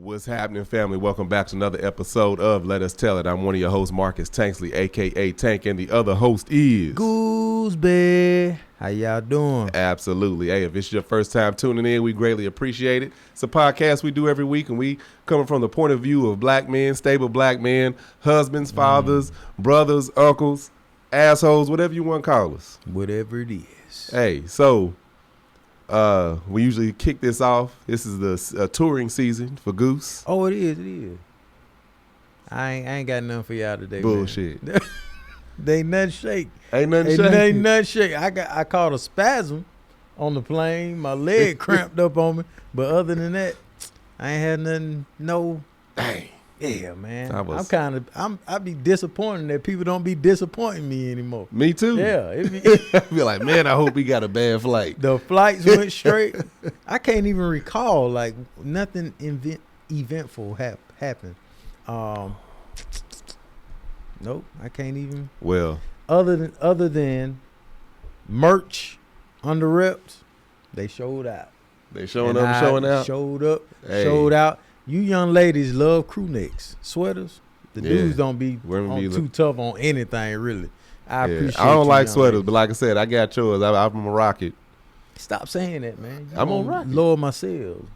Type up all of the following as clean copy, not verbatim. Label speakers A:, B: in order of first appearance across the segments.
A: What's happening, family? Welcome back to another episode of Let Us Tell It. I'm one of your hosts, Marcus Tanksley, a.k.a. Tank, and the other host is...
B: Gooseberry. How y'all doing?
A: Absolutely. Hey, if it's your first time tuning in, we greatly appreciate it. It's a podcast we do every week, and we coming from the point of view of black men, stable black men, husbands, fathers, brothers, uncles, assholes, whatever you want to call us.
B: Whatever it is.
A: Hey, so... we usually kick this off. This is the touring season for Goose.
B: Oh, it is. It is. I ain't got nothing for y'all today.
A: Bullshit.
B: Man. They ain't nothing shake.
A: Ain't nothing shake.
B: I caught a spasm on the plane. My leg cramped up on me. But other than that, I ain't had nothing. No.
A: Dang.
B: Yeah, man. I be disappointed that people don't be disappointing me anymore.
A: Me too.
B: Yeah.
A: I feel like, man, I hope he got a bad flight.
B: The flights went straight. I can't even recall, like, nothing eventful happened. Nope, I can't even.
A: Well,
B: other than merch, under reps, they showed out.
A: They showing out.
B: Showed up,
A: hey.
B: Showed out. You young ladies love crew necks, sweaters. The dudes don't be too tough on anything, really. I appreciate.
A: I don't like sweaters,
B: ladies.
A: But like I said, I got yours. I'm gonna rock it.
B: Stop saying that, man.
A: I'm gonna rock it.
B: Lower my sales.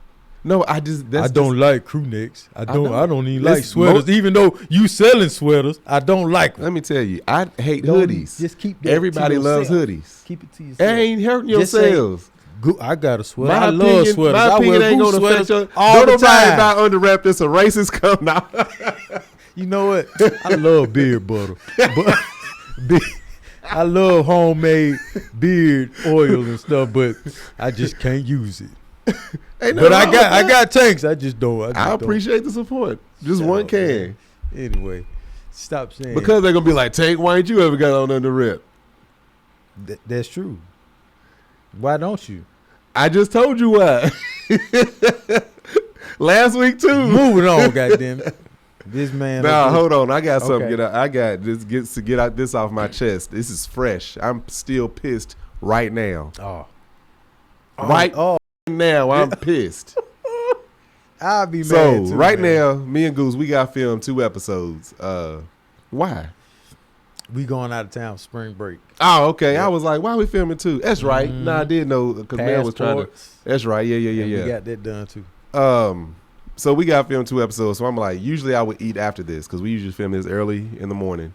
A: No, I don't
B: like crew necks. I don't even like sweaters. Even though you selling sweaters, I don't like them.
A: Let me tell you, I hate hoodies.
B: Just keep that
A: Everybody
B: to
A: loves hoodies.
B: Keep it to yourself.
A: It ain't hurting your sales.
B: I got a sweater. I love sweaters.
A: My opinion ain't gonna affect your.
B: All the time.
A: About under wrap. This a racist come now.
B: You know what? I love beard butter. I love homemade beard oil and stuff, but I just can't use it. But I got tanks. I just don't.
A: I appreciate the support. Just one can.
B: Anyway, stop saying.
A: Because they're gonna be like, Tank, why ain't you ever got on under rep?
B: That's true. Why don't you?
A: I just told you why. Last week too.
B: Moving on, goddamn it. This man.
A: Nah, hold on. I got something to get out. I got this to get out this off my chest. This is fresh. I'm still pissed right now. Now I'm pissed.
B: I'll be mad
A: so
B: too,
A: right
B: man.
A: now, me and Goose, we got filmed 2 episodes. Why?
B: We going out of town for spring break.
A: Oh, okay.
B: Yep.
A: I was like, why are we filming 2? That's right. Nah, I did know because man was trying to. That's right. Yeah.
B: We got that done too.
A: So we got filmed 2 episodes. So I'm like, usually I would eat after this because we usually film this early in the morning.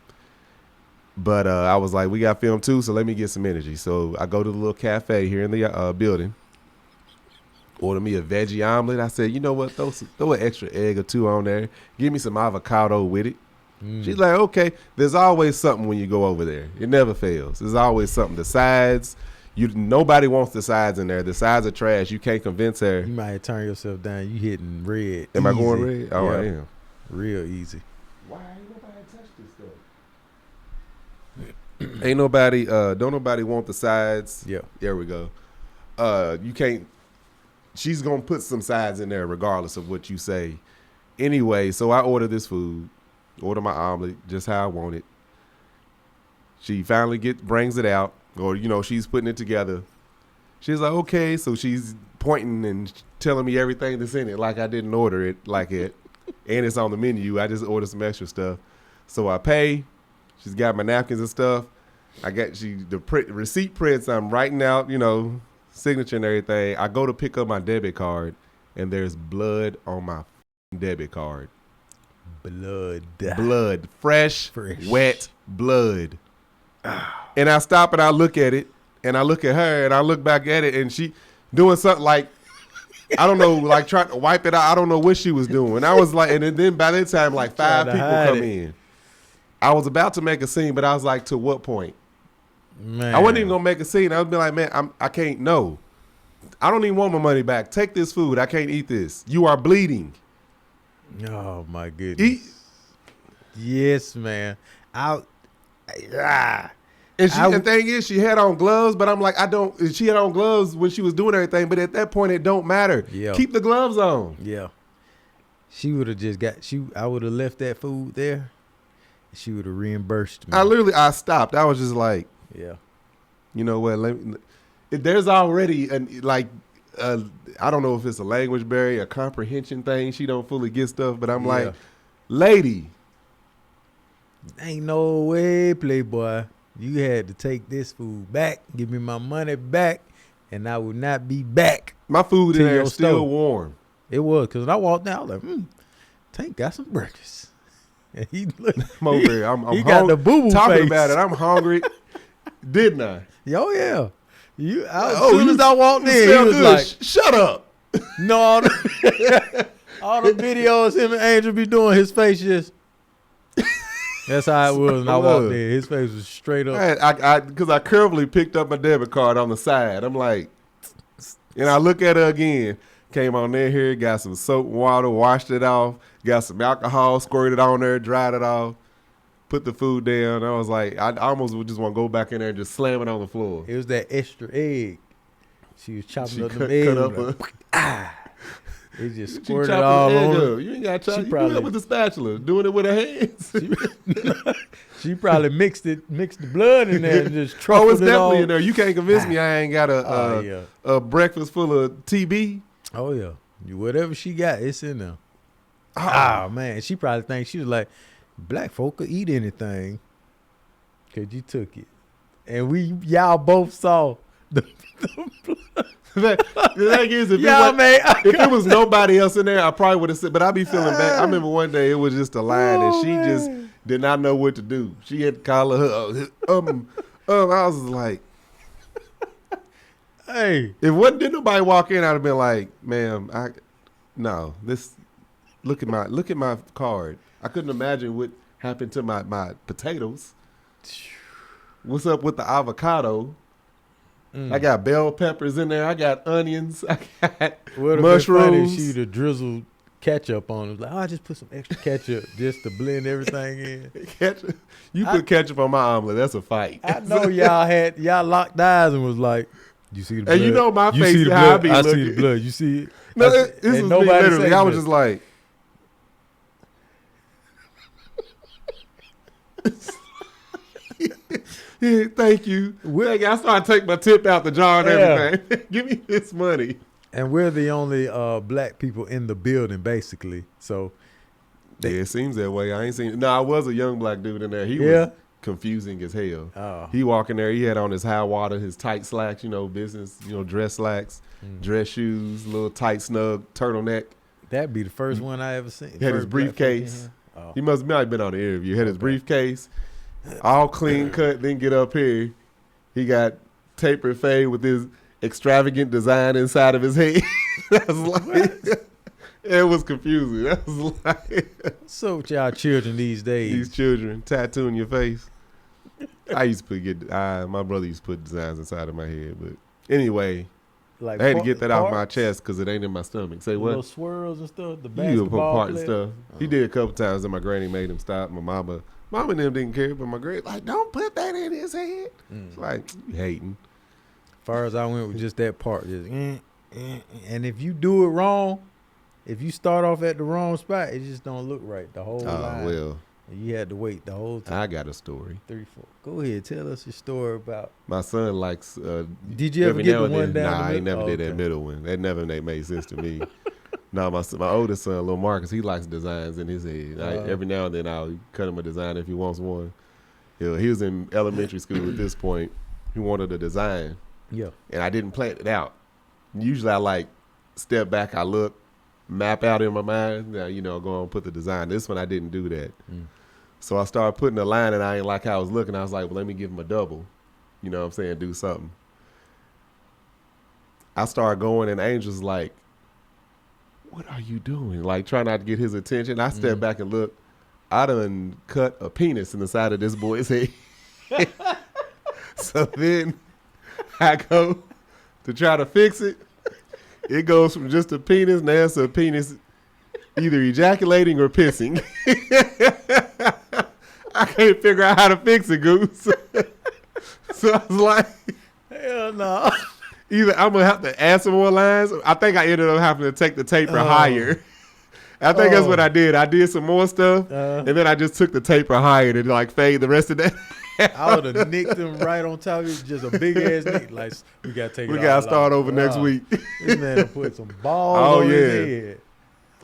A: But I was like, we got filmed 2, so let me get some energy. So I go to the little cafe here in the building. Order me a veggie omelet. I said, you know what? Throw an extra egg or 2 on there. Give me some avocado with it. She's like, okay. There's always something when you go over there. It never fails. There's always something. The sides, nobody wants the sides in there. The sides are trash. You can't convince her.
B: You might turn yourself down. You hitting red.
A: Am I going red? Oh, yeah. I am.
B: Real easy.
A: Why ain't nobody touched this stuff? Ain't nobody. Don't nobody want the sides.
B: Yeah.
A: There we go. You can't. She's gonna put some sides in there regardless of what you say. Anyway, so I order this food. Order my omelet just how I want it. She finally brings it out, or she's putting it together. She's like, okay, so she's pointing and telling me everything that's in it, like I didn't order it like it, and it's on the menu. I just ordered some extra stuff, so I pay. She's got my napkins and stuff. The receipt prints. I'm writing out, signature and everything. I go to pick up my debit card, and there's blood on my debit card. Blood. Fresh, wet blood. And I stop and I look at it, and I look at her, and I look back at it, and she doing something like, I don't know, like trying to wipe it out. I don't know what she was doing. And I was like, and then by that time, like 5 people come in. I was about to make a scene, but I was like, to what point?
B: Man.
A: I wasn't even gonna make a scene. I would be like, man, I can't. No, I don't even want my money back. Take this food. I can't eat this. You are bleeding.
B: Oh my goodness. Yes, man. And
A: the thing is, she had on gloves, but I'm like, she had on gloves when she was doing everything, but at that point, it don't matter.
B: Yeah.
A: Keep the gloves on.
B: Yeah. She would have just I would have left that food there. She would have reimbursed me.
A: I stopped. I was just like,
B: yeah.
A: You know what? There's already I don't know if it's a language barrier, a comprehension thing. She don't fully get stuff, but I'm like, lady.
B: Ain't no way, Playboy. You had to take this food back, give me my money back, and I will not be back.
A: My food in there is still warm.
B: It was, because when I walked down, I was like, Tank got some breakfast. And he
A: I'm over here. I'm
B: he got the boo-boo
A: talking
B: face.
A: about it. I'm hungry. Didn't I?
B: Oh, yeah. As soon as I walked in, he was
A: good.
B: like,
A: shut up.
B: No, all the videos him and Angel be doing, his face just. That's how it was when I walked in. His face was straight up.
A: Because I carefully picked up my debit card on the side. I'm like, and I look at her again. Came on in here, got some soap and water, washed it off, got some alcohol, squirted on there, dried it off, put the food down. I was like, I almost would just want to go back in there and just slam it on the floor.
B: It was that extra egg. She was chopping up the egg. It just squirted all over.
A: You ain't got to chop. You do it with the spatula, doing it with her hands.
B: She probably mixed the blood in there and just truffled
A: it's definitely in there. You can't convince me I ain't got a breakfast full of TB.
B: Oh, yeah. Whatever she got, it's in there. Oh, man. She probably thinks, she was like, black folk could eat anything because you took it. And y'all both saw the blood.
A: The thing is, if it was nobody else in there, I probably would have said, but I be feeling bad. I remember one day it was just a line and she just did not know what to do. She had to call her, I was like,
B: hey.
A: Did nobody walk in, I'd have been like, ma'am, look at my card. I couldn't imagine what happened to my potatoes. What's up with the avocado? I got bell peppers in there. I got onions. I got mushrooms.
B: She'd have drizzled ketchup on it. Like, I just put some extra ketchup just to blend everything in.
A: Ketchup. You put ketchup on my omelet. That's a fight.
B: I know y'all locked eyes and was like, you see the blood?
A: And you know my face, how I be looking.
B: I see the blood. You see it?
A: No, this was me literally. I was just like. Yeah, thank you. I started taking my tip out the jar and everything. Give me this money.
B: And we're the only black people in the building, basically. So,
A: it seems that way. I ain't seen. No, I was a young black dude in there. He was confusing as hell.
B: Oh.
A: He walking there. He had on his high water, his tight slacks, business, dress slacks, dress shoes, little tight snug turtleneck.
B: That'd be the first one I ever seen.
A: He had his briefcase. He might have been on the interview. He had his briefcase. All clean cut, then get up here. He got tapered fade with his extravagant design inside of his head. It was confusing. That was like,
B: so with y'all children these days.
A: These children tattooing your face. I used to my brother used to put designs inside of my head, but anyway, I had to get that off my chest because it ain't in my stomach. Say what?
B: Little swirls and stuff. The basketball
A: part and stuff. He did a couple times, and my granny made him stop. My mama and them didn't care, but my granny like, don't put that in his head. It's like, you hating.
B: As far as I went with just that part, just and if you do it wrong, if you start off at the wrong spot, it just don't look right the whole line.
A: Well.
B: You had to wait the whole time.
A: I got a story.
B: 3, 4. Go ahead, tell us your story about.
A: My son likes.
B: Did you ever get the one down?
A: Nah, I ain't never did that middle one. That never made sense to me. No, my oldest son, little Marcus, he likes designs in his head. Every now and then I'll cut him a design if he wants one. He was in elementary school at this point. He wanted a design.
B: Yeah.
A: And I didn't plan it out. Usually I step back, I look, map out in my mind, go on and put the design. This one I didn't do that. So I started putting a line and I ain't like how I was looking. I was like, well, let me give him a double. You know what I'm saying? Do something. I started going and Angel's like, what are you doing? Like, trying not to get his attention. I step back and look. I done cut a penis in the side of this boy's head. So then I go to try to fix it. It goes from just a penis, now it's a penis either ejaculating or pissing. I can't figure out how to fix it, Goose. So I was like,
B: hell no.
A: Either I'm going to have to add some more lines. I think I ended up having to take the taper higher. I think that's what I did. I did some more stuff, and then I just took the taper higher to fade the rest of that.
B: I would have nicked him right on top of it, just a big ass nick. Like, we got to take it
A: We got to
B: all
A: start
B: out.
A: over next week.
B: This man done put some balls on his head.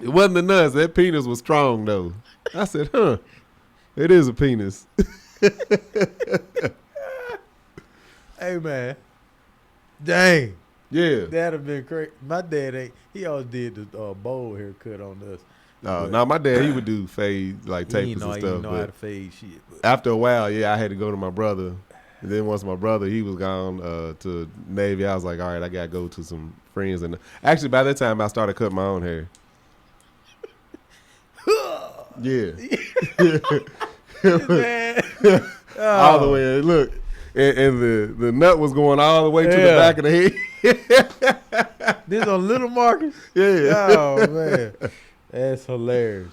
A: It wasn't the nuts. That penis was strong, though. I said, huh, it is a penis.
B: Hey, man. Dang.
A: Yeah.
B: That'd have been crazy. My dad he always did the bowl haircut on us.
A: No, my dad, he would do fade, like tapers and
B: He
A: stuff.
B: know how to fade shit. But
A: After a while, yeah, I had to go to my brother. And then once my brother, he was gone to Navy, I was like, all right, I got to go to some friends. And actually, by that time, I started cutting my own hair. Yeah.
B: Man.
A: All the way. Look, and the nut was going all the way to the back of the head.
B: This on Little Marcus?
A: Yeah.
B: Oh, man. That's hilarious.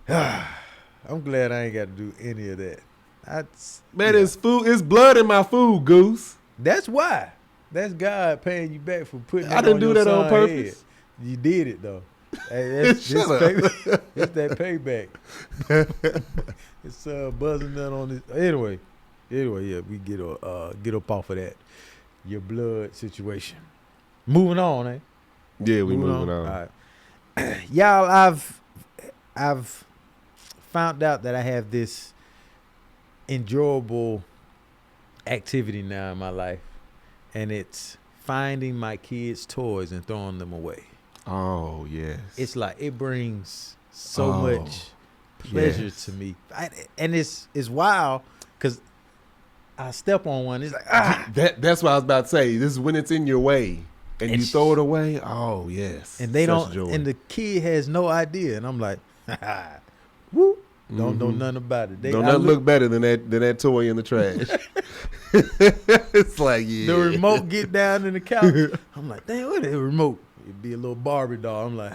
B: I'm glad I ain't got to do any of that.
A: It's food. It's blood in my food, Goose.
B: That's why. That's God paying you back for putting it
A: I didn't
B: on
A: do
B: your
A: that on
B: son's
A: purpose.
B: head. You did it, though. Hey, that's that payback. It's buzzing nut on this. Anyway, yeah, we get up off of that. Your blood situation. Moving on, eh?
A: Yeah, we moving on.
B: All right. Y'all, I've found out that I have this enjoyable activity now in my life, and it's finding my kids' toys and throwing them away.
A: Oh, yes.
B: It's like it brings so much pleasure to me, and it's wild because I step on one. It's like
A: That's what I was about to say. This is when it's in your way and you throw it away. Oh, yes.
B: And they
A: Such
B: don't.
A: joy.
B: And the kid has no idea, and I'm like, woo. Don't know nothing about it.
A: Don't nothing look better than that toy in the trash. It's like, yeah.
B: The remote get down in the couch. I'm like, dang, what is the remote? It'd be a little Barbie doll. I'm like,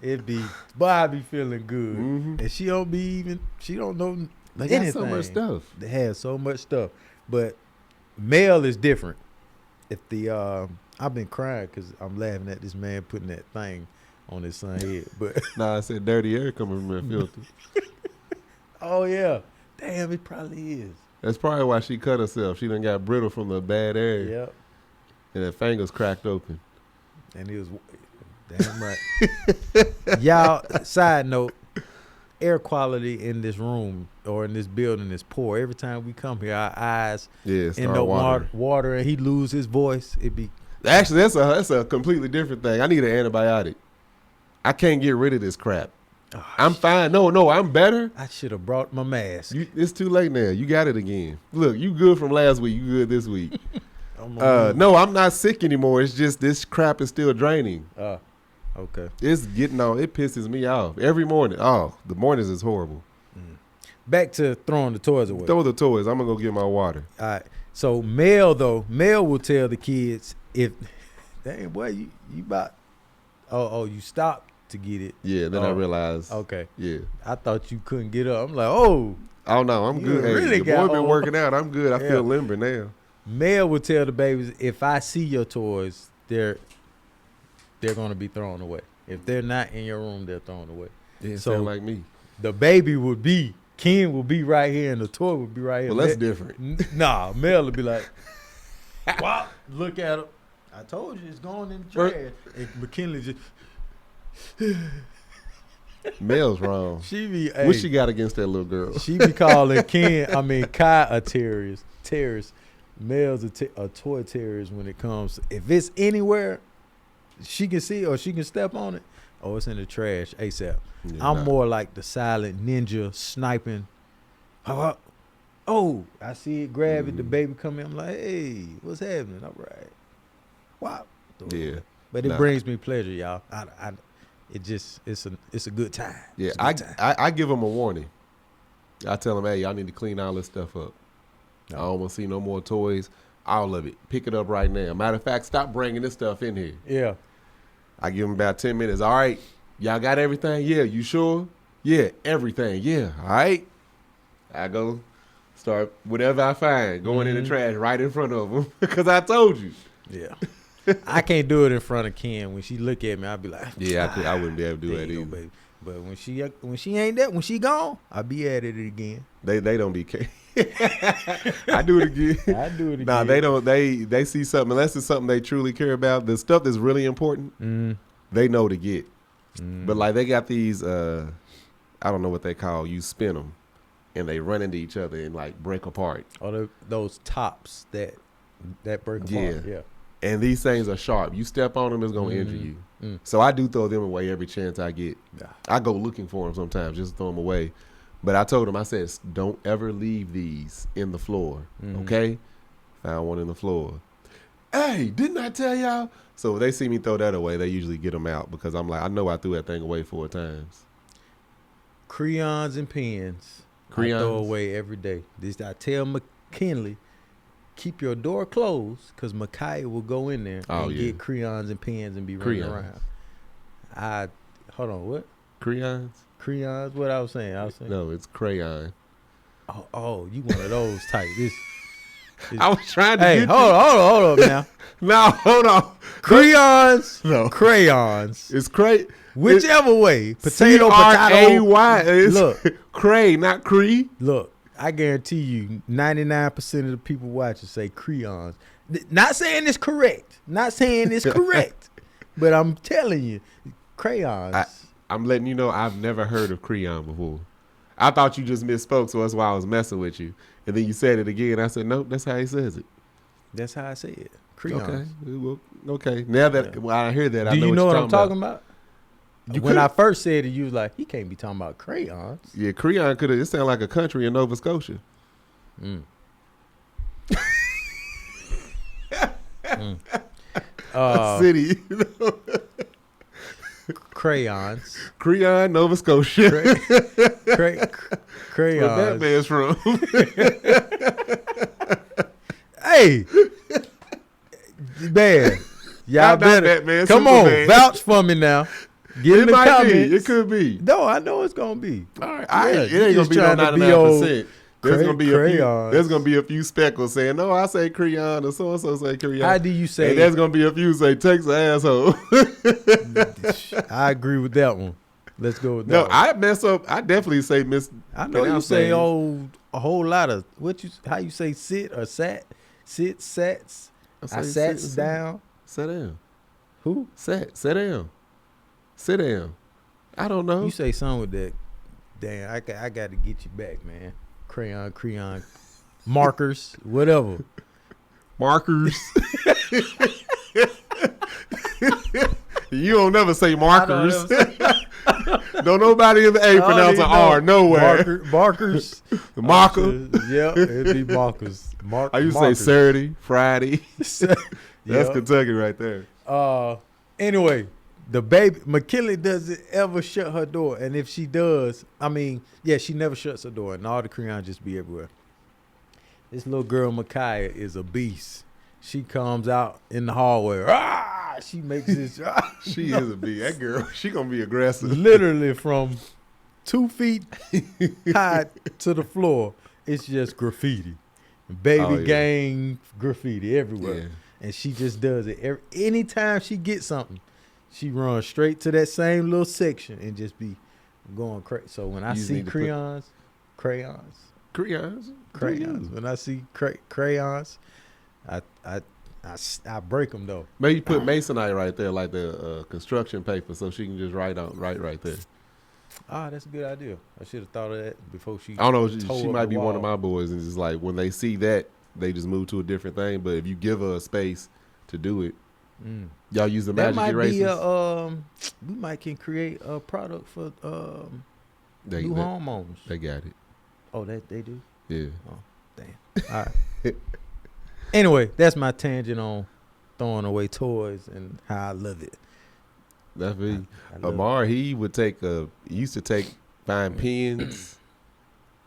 B: It'd be, boy, I be feeling good.
A: Mm-hmm.
B: And she don't know
A: They
B: anything.
A: got so much stuff.
B: They have so much stuff. But male is different. If I've been crying because I'm laughing at this man putting that thing on his son's head. But
A: Nah, I said dirty air coming from that filter.
B: oh, yeah. Damn, it probably is.
A: That's probably why she cut herself. She done got brittle from the bad air.
B: Yep.
A: And her fingers cracked open.
B: And it was damn right. Y'all, side note, air quality in this room or in this building is poor. Every time we come here, our eyes
A: end
B: up water, and he lose his voice. It be
A: actually that's a completely different thing. I need an antibiotic. I can't get rid of this crap.
B: Oh,
A: I'm fine. No, I'm better.
B: I should have brought my mask.
A: It's too late now. You got it again. Look, you good from last week. You good this week. No, I'm not sick anymore. It's just this crap is still draining.
B: Okay.
A: It's getting on. It pisses me off every morning. Oh, the mornings is horrible.
B: Back to throwing the toys away.
A: Throw the toys. I'm gonna go get my water.
B: All right. So male will tell the kids if, dang boy, you about, you stopped to get it.
A: Yeah. Then I realized.
B: Okay.
A: Yeah.
B: I thought you couldn't get up. I'm like, oh.
A: Oh no, I'm good. Hey,
B: really
A: the boy been working out. I'm good. I feel limber now.
B: Male would tell the babies, if I see your toys, they're gonna be thrown away. If they're not in your room, they're thrown away.
A: Yeah,
B: So
A: sound like me.
B: the baby Ken will be right here, and the toy would be right here.
A: Well, that's different.
B: Nah, Mel would be like, wow, look at him. I told you it's going in the trash. And McKinley just
A: Mel's wrong. What she got against that little girl?
B: She be calling Kai a terrorist. Mel's a toy terrorist when it comes. If it's anywhere, she can see or she can step on it. Oh, it's in the trash ASAP. Yeah, I'm more like the silent ninja sniping. Oh, I see it, grab it, the baby come in. I'm like, hey, what's happening? All right. Wow.
A: Yeah.
B: But it brings me pleasure, y'all. It's a good time.
A: Yeah, I give them a warning. I tell them, hey, y'all need to clean all this stuff up. I don't want to see no more toys. All of it. Pick it up right now. Matter of fact, stop bringing this stuff in here.
B: Yeah.
A: I give them about 10 minutes. All right, y'all got everything? Yeah, you sure? Yeah, everything. Yeah, all right. I go start whatever I find going in the trash right in front of them because I told you.
B: Yeah. I can't do it in front of Ken. When she look at me, I'll be like,
A: Yeah, I wouldn't be able to do
B: there
A: that
B: you
A: either.
B: go, baby. But when she ain't that, when she gone, I'll be at it again.
A: They don't be I do it again.
B: I do it again.
A: Nah, they don't. They see something unless it's something they truly care about. The stuff that's really important, they know to get. But like they got these, I don't know what they call. You spin them, and they run into each other and like break apart.
B: Or those tops that break apart. Yeah.
A: And these things are sharp. You step on them, it's gonna injure you. So I do throw them away every chance I get. I go looking for them sometimes, just throw them away. But I told him, I said, don't ever leave these in the floor, okay? Found one in the floor. Hey, didn't I tell y'all? So if they see me throw that away, they usually get them out because I'm like, I know I threw that thing away 4 times.
B: Crayons and pens.
A: Crayons?
B: I throw away every day. I tell McKinley, keep your door closed because Micaiah will go in there and get crayons and pens and be running around. Hold on, what?
A: Crayons?
B: Crayons? What I was saying?
A: No, it's crayon.
B: Oh, you one of those type.
A: I was trying to
B: get hold up now.
A: No, hold on.
B: Crayons?
A: No.
B: Crayons.
A: It's cray.
B: Whichever way. Potato.
A: It's
B: look.
A: cray, not cree.
B: Look, I guarantee you 99% of the people watching say crayons. Not saying it's correct. But I'm telling you, crayons.
A: I'm letting you know I've never heard of crayon before. I thought you just misspoke, so that's why I was messing with you. And then you said it again. I said, nope, that's how he says it.
B: That's how I say it. Crayons.
A: Okay. Now that when I hear that, I know
B: Do you know what I'm talking
A: about?
B: When I first said it, you was like, he can't be talking about crayons.
A: Yeah, crayon could have. It sounded like a country in Nova Scotia. A city.
B: Crayons.
A: Creon, Nova Scotia.
B: Crayons.
A: Where that man's from.
B: Hey, man, y'all better come on, vouch for me now. Get in the comments.
A: It could be.
B: No, I know it's gonna be.
A: All right, it ain't gonna be no 99%. There's gonna be a few speckles saying, "No, I say crayon," or so and so say crayon.
B: How do you say?
A: And there's gonna be a few say Texas asshole.
B: I agree with that one. Let's go with that.
A: No,
B: one.
A: I mess up. I definitely say miss.
B: I know you say a whole lot of how you say sit or sat, sats. I sat down.
A: Sit down.
B: Who?
A: Sit down. Sit down. I don't know.
B: You say something with that. Damn, I got to get you back, man. Crayon, markers, whatever.
A: Markers. You don't never say markers. Don't nobody in the A pronounce an R nowhere.
B: Markers.
A: The marker.
B: Yeah, it'd be markers.
A: I used to say Saturday, Friday. That's Kentucky right there.
B: Anyway, the baby, McKinley doesn't ever shut her door. And if she does, she never shuts her door. And all the crayons just be everywhere. This little girl, Micaiah, is a beast. She comes out in the hallway. Ah! She makes this.
A: She is a beast. That girl, she going to be aggressive.
B: Literally from 2 feet high to the floor, it's just graffiti. Baby gang graffiti everywhere. Yeah. And she just does it. Anytime she gets something, she runs straight to that same little section and just be going crazy. So when I see crayons. When I see crayons, I break them though.
A: Maybe you put masonite right there, like the construction paper, so she can just write right there.
B: Ah, that's a good idea. I should have thought of that before she.
A: I don't know. She might be one of my boys, and it's like when they see that, they just move to a different thing. But if you give her a space to do it, y'all use the magic erasers.
B: We might can create a product for new homeowners.
A: They got it.
B: Oh, they do.
A: Yeah.
B: Oh, damn. All right. Anyway, that's my tangent on throwing away toys and how I love it.
A: That's me. Amar, he would used to find pens,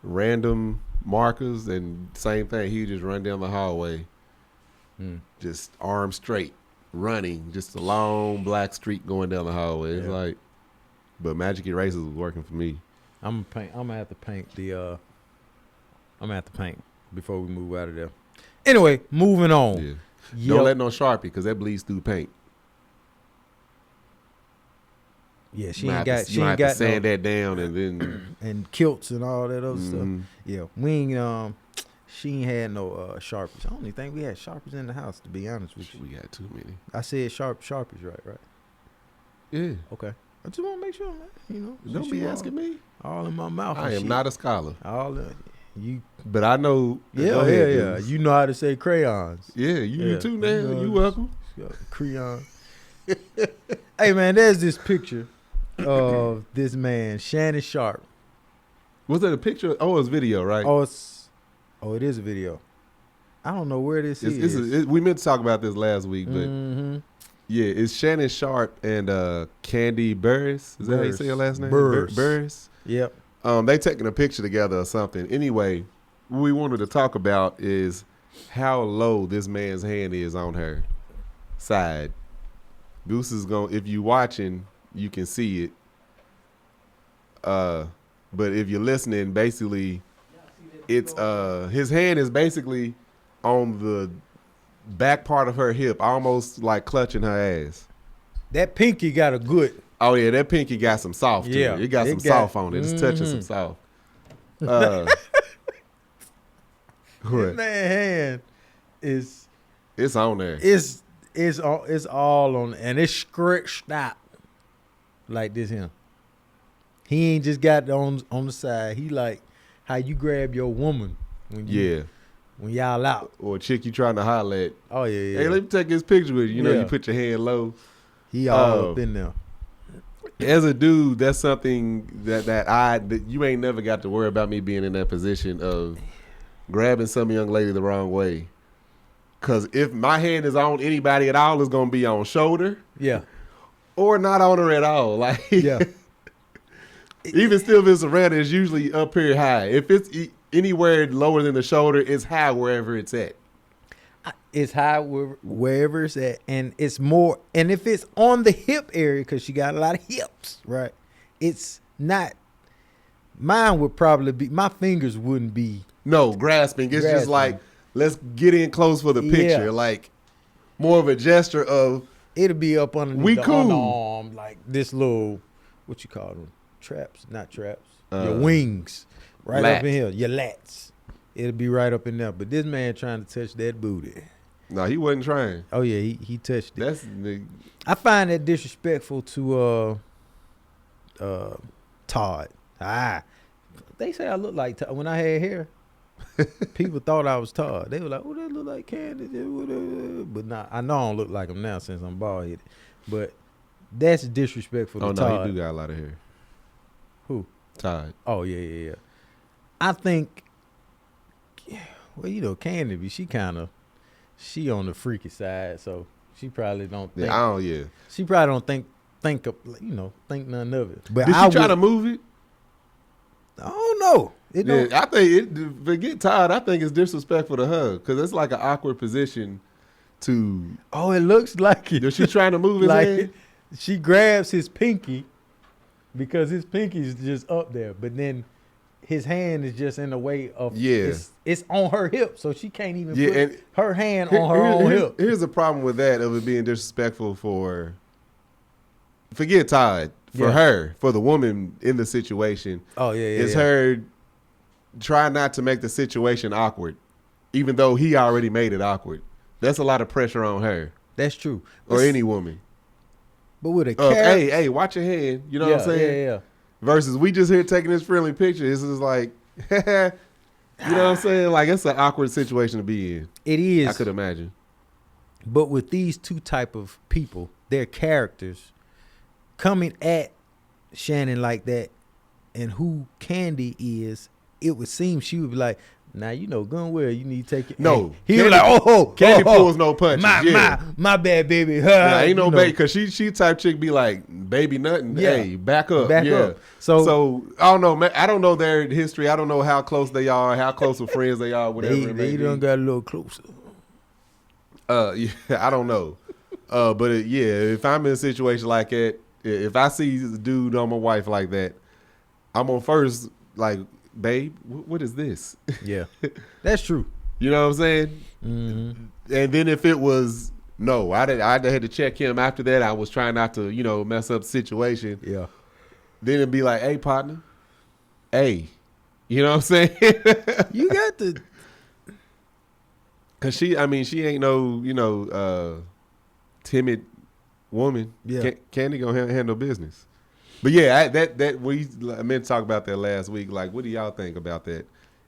A: random markers, and same thing. He would just run down the hallway, just arms straight, running, just a long black streak going down the hallway. It's like, but magic erasers was working for me.
B: I'm gonna have to paint before we move out of there. Anyway, moving on.
A: Yeah.
B: Yep.
A: Don't let no Sharpie because that bleeds through paint.
B: Yeah, she
A: You
B: ain't
A: have
B: got
A: to sand that down and then
B: and kilts and all that other stuff. Yeah, we ain't she ain't had no Sharpies. I don't even think we had Sharpies in the house, to be honest with you.
A: we got too many.
B: I said Sharpies, right?
A: Yeah.
B: Okay. I just want to make sure, man. You know,
A: Don't be asking me.
B: All in my mouth.
A: I am not a scholar.
B: You.
A: But I know.
B: Yeah. You know how to say crayons.
A: Yeah, you too now. You welcome.
B: Crayon. Hey man, there's this picture of this man, Shannon Sharpe.
A: Was that a picture? Oh, it's video, right?
B: It is a video. I don't know where this is.
A: We meant to talk about this last week, but yeah, it's Shannon Sharpe and Candy Burris. Is that how you say your last name? Burris.
B: Yep.
A: They taking a picture together or something. Anyway, what we wanted to talk about is how low this man's hand is on her side. Goose is going, if you watching, you can see it. But if you're listening, basically, it's his hand is basically on the back part of her hip, almost like clutching her ass.
B: That pinky got a good.
A: Oh yeah, that pinky got some soft to it. It got some soft on it. It's touching some soft.
B: This man's hand is.
A: It's on there.
B: It's all on, and it's stretched out like this here. He ain't just got on the side. He like how you grab your woman when y'all out.
A: Or a chick you trying to holler at.
B: Oh yeah.
A: Hey, let me take this picture with you. You know, you put your hand low.
B: He all up in there.
A: As a dude, that's something that you ain't never got to worry about me being in that position of grabbing some young lady the wrong way. Cause if my hand is on anybody at all, it's gonna be on shoulder.
B: Yeah.
A: Or not on her at all. Like
B: yeah.
A: Even still, if it's around, it's usually up here high. If it's anywhere lower than the shoulder, it's high wherever it's at.
B: It's high wherever it's at, and it's more. And if it's on the hip area, because she got a lot of hips, right? It's not. Mine would probably be. My fingers wouldn't be.
A: No, grasping. It's just like, let's get in close for the picture. Yeah. Like more of a gesture of.
B: It'll be up underneath the underarm, like this little, what you call them? Traps, not traps. Your wings, right up in here. Your lats. It'll be right up in there. But this man trying to touch that booty.
A: No, he wasn't trying.
B: Oh yeah, he touched it.
A: That's the.
B: I find that disrespectful to Todd. They say I look like Todd. When I had hair, people thought I was Todd. They were like, "Oh, that look like Candy." But nah, I know I don't look like him now since I'm bald headed. But that's disrespectful to Todd.
A: Oh no, he do got a lot of hair.
B: Who?
A: Todd.
B: Oh yeah. I think. Well, you know, Candy, she on the freaky side, so she probably don't think. She probably don't think none of it. But
A: did she try to move it?
B: I don't know.
A: I think forget Todd. I think it's disrespectful to her because it's like an awkward position to.
B: Oh, it looks like it.
A: Is she trying to move his hand?
B: She grabs his pinky because his pinky is just up there, but then. His hand is just in the way of it's on her hip, so she can't even put her hand on her own hip.
A: Here's the problem with that of it being disrespectful for forget Todd, for her, for the woman in the situation.
B: Oh yeah.
A: It's her trying not to make the situation awkward, even though he already made it awkward. That's a lot of pressure on her.
B: That's true.
A: Or any woman.
B: But with a
A: hey, watch your hand. You know what I'm saying?
B: Yeah.
A: Versus we just here taking this friendly picture. This is like, you know what I'm saying? Like it's an awkward situation to be in.
B: It is.
A: I could imagine.
B: But with these two type of people, their characters coming at Shannon like that, and who Candy is, it would seem she would be like, now you know good and well you need to take it.
A: No,
B: he was like,
A: Candy pulls no punches.
B: My bad, baby.
A: Ain't no baby because she type chick be like baby nothing. Yeah. Hey, back up. So I don't know, man. I don't know their history. I don't know how close they are, how close of friends they are, whatever.
B: They done got a little closer.
A: I don't know. But if I'm in a situation like that, if I see a dude on my wife like that, I'm on first like. Babe, what is this?
B: Yeah, that's true.
A: You know what I'm saying?
B: Mm-hmm.
A: And then if it was no, I had to check him after that. I was trying not to, mess up the situation.
B: Yeah.
A: Then it'd be like, hey, partner, hey, you know what I'm saying?
B: You got to.
A: Cause she ain't no, timid woman.
B: Yeah.
A: Candy gonna handle business. But yeah, I meant to talk about that last week. Like, what do y'all think about that?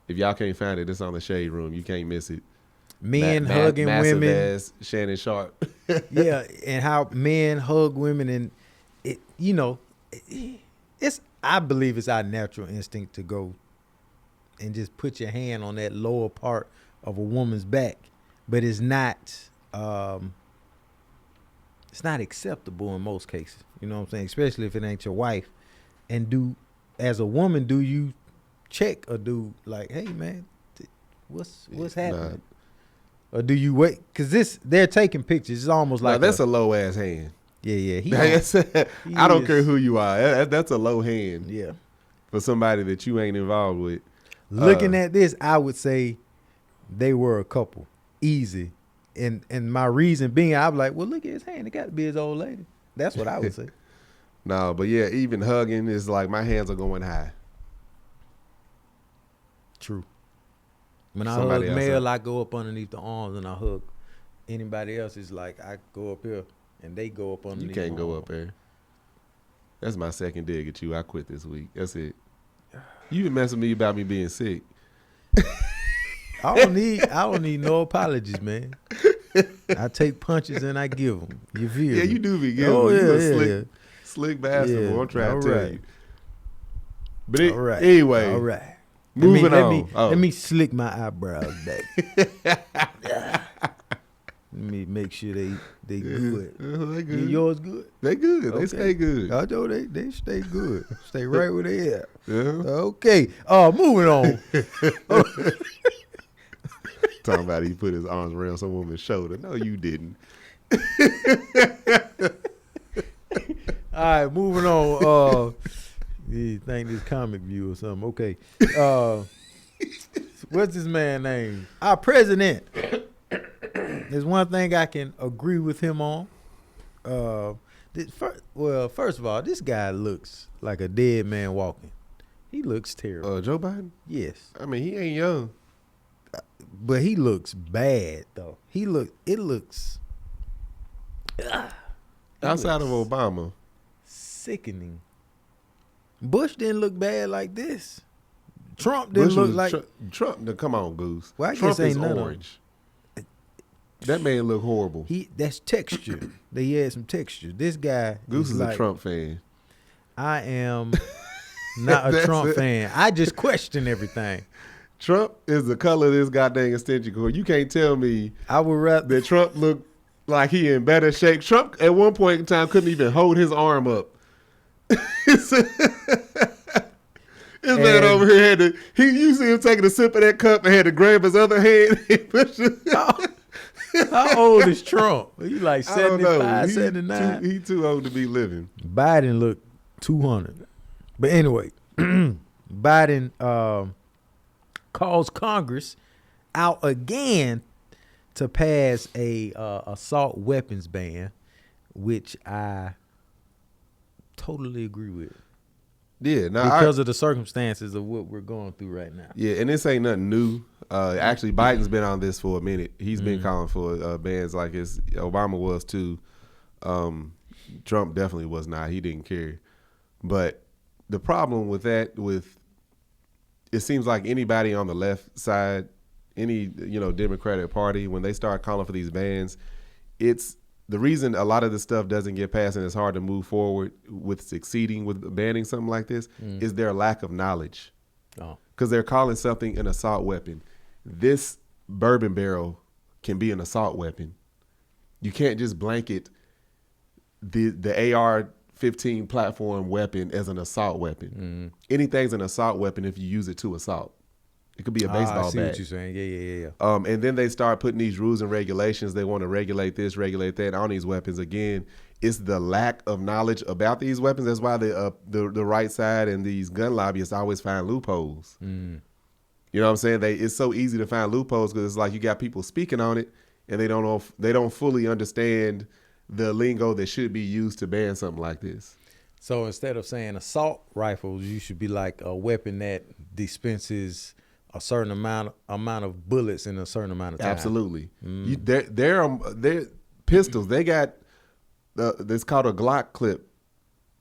A: If y'all can't find it, it's on the Shade Room. You can't miss it.
B: Men hugging
A: massive
B: women.
A: Ass Shannon Sharpe.
B: Yeah, and how men hug women, and it's. I believe it's our natural instinct to go and just put your hand on that lower part of a woman's back, but it's not. It's not acceptable in most cases. You know what I'm saying? Especially if it ain't your wife. And as a woman, do you check a dude like, hey man, what's happening? Or do you wait? Because they're taking pictures. It's almost like
A: that's a low ass hand.
B: Yeah.
A: I don't care who you are. That's a low hand.
B: Yeah.
A: For somebody that you ain't involved with.
B: Looking at this, I would say they were a couple. Easy. And my reason being, I was like, well, look at his hand. It got to be his old lady. That's what I would say.
A: No, but yeah, even hugging is like my hands are going high.
B: True. When I hug male, I go up underneath the arms and I hug. Anybody else is like, I go up here and they go up underneath.
A: You can't go up there. That's my second dig at you. I quit this week. That's it. You been messing with me about me being sick.
B: I don't need no apologies, man. I take punches and I give them. You feel me?
A: Yeah, you do be giving.
B: Yeah.
A: Slick bastard.
B: Yeah.
A: I'm trying to tell you. But
B: right.
A: Anyway.
B: All right.
A: Moving on.
B: Let me slick my eyebrows back. Let me make sure they good.
A: They good.
B: Yours good?
A: They good.
B: Okay.
A: They stay good.
B: I know they stay good. Stay right where they at.
A: Yeah.
B: Okay. Moving on.
A: Talking about he put his arms around some woman's shoulder. No, you didn't.
B: All right, moving on. You think this comic view or something? Okay. What's this man's name? Our president. There's one thing I can agree with him on. First of all, this guy looks like a dead man walking. He looks terrible.
A: Joe Biden?
B: Yes.
A: I mean, he ain't young.
B: But he looks bad, though. It looks
A: outside of Obama.
B: Sickening. Bush didn't look bad like this. Trump didn't look like
A: Trump. Come on, Goose.
B: Well, I
A: Trump
B: guess
A: is
B: ain't none
A: orange. That man look horrible.
B: That's texture. They had some texture. This guy
A: Goose is
B: like,
A: a Trump fan.
B: I am not a Trump fan. I just question everything.
A: Trump is the color of this goddamn extension cord. You can't tell me
B: I would rather
A: that Trump looked like he in better shape. Trump at one point in time couldn't even hold his arm up. This man over here you see him taking a sip of that cup and had to grab his other hand.
B: How old is Trump? He like 75, 79?
A: He too old to be living.
B: Biden looked 200. But anyway, Biden calls Congress out again to pass a assault weapons ban, which I totally agree with.
A: Yeah,
B: because of the circumstances of what we're going through right now.
A: Yeah, and this ain't nothing new. Actually, Biden's been on this for a minute. He's been calling for bans like this. Obama was too. Trump definitely was not. He didn't care. But the problem with that, it seems like anybody on the left side, any Democratic Party, when they start calling for these bans, it's the reason a lot of this stuff doesn't get passed and it's hard to move forward with succeeding with banning something like this is their lack of knowledge. Because they're calling something an assault weapon. This bourbon barrel can be an assault weapon. You can't just blanket the AR-15 platform weapon as an assault weapon. Anything's an assault weapon if you use it to assault. It could be a baseball bat.
B: I see what you're saying. Yeah.
A: And then they start putting these rules and regulations. They want to regulate this, regulate that on these weapons. Again, it's the lack of knowledge about these weapons. That's why the right side and these gun lobbyists always find loopholes. You know what I'm saying? It's so easy to find loopholes because it's like you got people speaking on it and they don't fully understand the lingo that should be used to ban something like this.
B: So instead of saying assault rifles, you should be like a weapon that dispenses a certain amount of bullets in a certain amount of time.
A: Absolutely. They're pistols. They got it's called a Glock clip.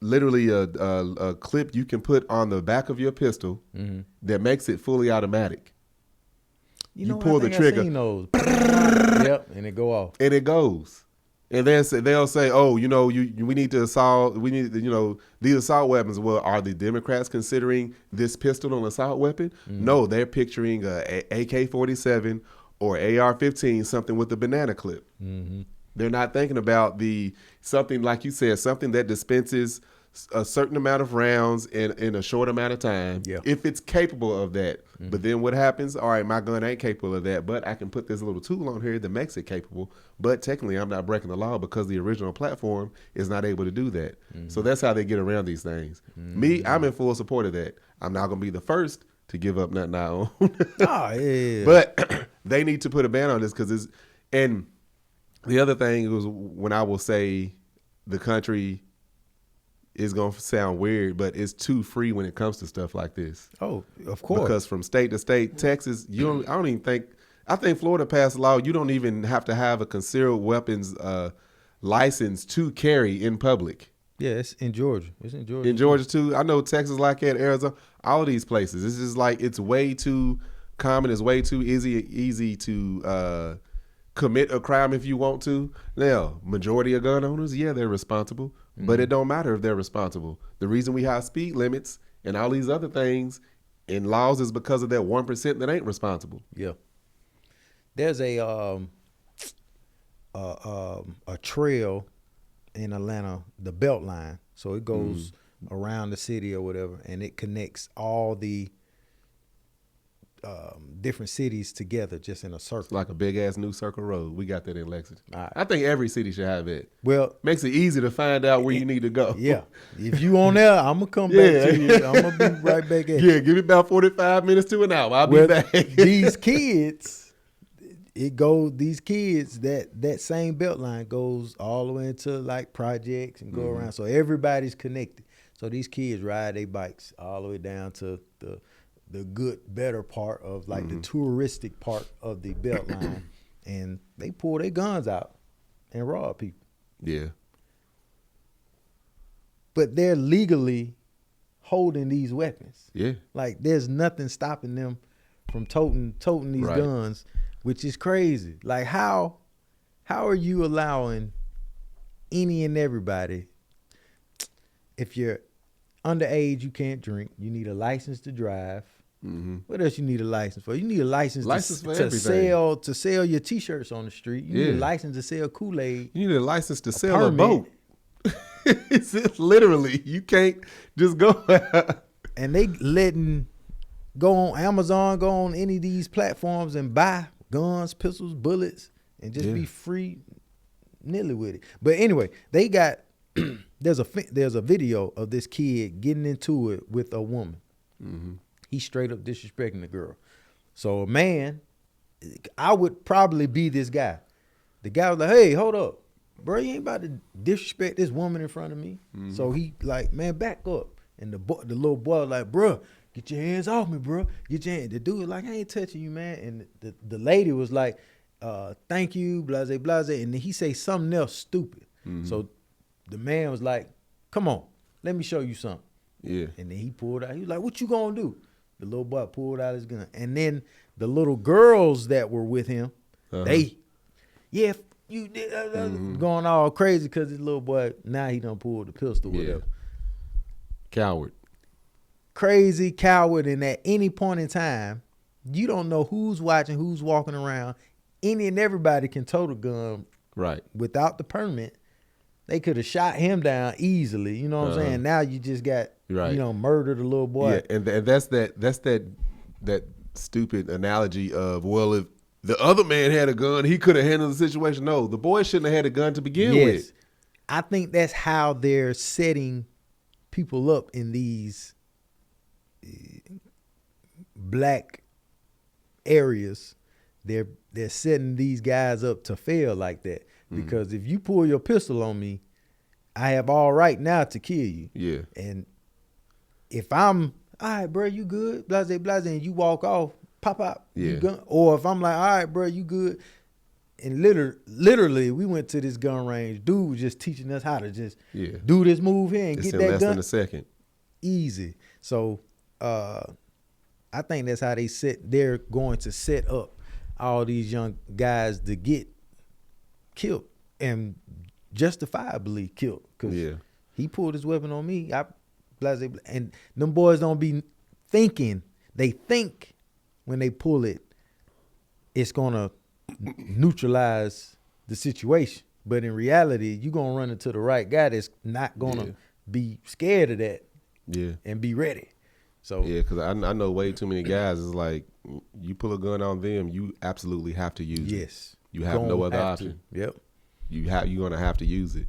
A: Literally a clip you can put on the back of your pistol that makes it fully automatic.
B: You
A: pull the trigger.
B: I seen those. Yep, and it go off.
A: And it goes. And they'll say, oh, we need to assault. We need, these assault weapons. Well, are the Democrats considering this pistol an assault weapon? No, they're picturing a AK-47 or AR-15, something with a banana clip. They're not thinking about something like you said, something that dispenses a certain amount of rounds in a short amount of time.
B: Yeah.
A: If it's capable of that. But then what happens? All right, my gun ain't capable of that, but I can put this little tool on here that makes it capable. But technically, I'm not breaking the law because the original platform is not able to do that. So that's how they get around these things. Me, I'm in full support of that. I'm not going to be the first to give up nothing I own.
B: Yeah.
A: But they need to put a ban on this because and the other thing was when I will say the country is going to sound weird, but it's too free when it comes to stuff like this.
B: Oh, of course.
A: Because from state to state, Texas, I think Florida passed a law, you don't even have to have a concealed weapons license to carry in public.
B: Yeah, it's in Georgia. It's in Georgia.
A: In Georgia too. I know Texas like that, Arizona, all of these places. It's just like it's way too common. It's way too easy to commit a crime if you want to. Now, majority of gun owners, yeah, they're responsible, but it don't matter if they're responsible. The reason we have speed limits and all these other things in laws is because of that 1% that ain't responsible.
B: Yeah. There's a trail in Atlanta, the Beltline. So it goes around the city or whatever, and it connects all the different cities together just in a circle.
A: It's like a big ass new circle road. We got that in Lexington.
B: Right.
A: I think every city should have it.
B: Well,
A: makes it easy to find out where you need to go.
B: Yeah. If you on there, I'm gonna come back to you. I'm gonna be right back at you.
A: Yeah, give me about 45 minutes to an hour. I'll be back.
B: These kids, that same belt line goes all the way into like projects and go around. So everybody's connected. So these kids ride their bikes all the way down to the good, better part of like the touristic part of the belt line, and they pull their guns out and rob people.
A: Yeah.
B: But they're legally holding these weapons.
A: Yeah.
B: Like there's nothing stopping them from toting these guns, which is crazy. Like how are you allowing any and everybody? If you're underage, you can't drink. You need a license to drive. What else you need a license for? You need a license to sell your T-shirts on the street. You need a license to sell Kool-Aid.
A: You need a license to sell a boat. It's literally, you can't just go.
B: And they letting go on Amazon, go on any of these platforms and buy guns, pistols, bullets, and just be free nilly with it. But anyway, they got there's a video of this kid getting into it with a woman. He's straight up disrespecting the girl. So a man, I would probably be this guy. The guy was like, hey, hold up. Bro, you ain't about to disrespect this woman in front of me. So he like, man, back up. And the little boy was like, bro, get your hands off me, bro. Get your hands. The dude was like, I ain't touching you, man. And the lady was like, thank you, blase, blase. And then he say something else stupid. So the man was like, come on, let me show you something.
A: Yeah.
B: And then he pulled out. He was like, what you gonna do? The little boy pulled out his gun. And then the little girls that were with him, they, you did, going all crazy because this little boy, now he done pulled the pistol, whatever.
A: Coward.
B: Crazy coward. And at any point in time, you don't know who's watching, who's walking around. Any and everybody can tow the gun without the permit. They could have shot him down easily. You know what I'm saying? Now you just got, murdered a little boy.
A: Yeah, and that's that stupid analogy of, well, if the other man had a gun, he could have handled the situation. No, the boy shouldn't have had a gun to begin with.
B: I think that's how they're setting people up in these black areas, they're setting these guys up to fail like that. Because if you pull your pistol on me, I have all right now to kill you.
A: Yeah.
B: And if I'm, all right, bro, you good, blase, and you walk off, pop,
A: Yeah.
B: you gun. Or if I'm like, all right, bro, you good. And literally, we went to this gun range. Dude was just teaching us how to just do this move here and
A: It's
B: get
A: in
B: that
A: less
B: gun.
A: than a second.
B: Easy. So I think that's how they're going to set up all these young guys to get killed and justifiably killed. Because he pulled his weapon on me. And them boys don't be thinking. They think when they pull it, it's going to neutralize the situation. But in reality, you're going to run into the right guy that's not going to be scared of that and be ready. So
A: because I know way too many guys is like, you pull a gun on them, you absolutely have to use it.
B: Yes.
A: You have no other option.
B: Yep.
A: You're going to have to use it.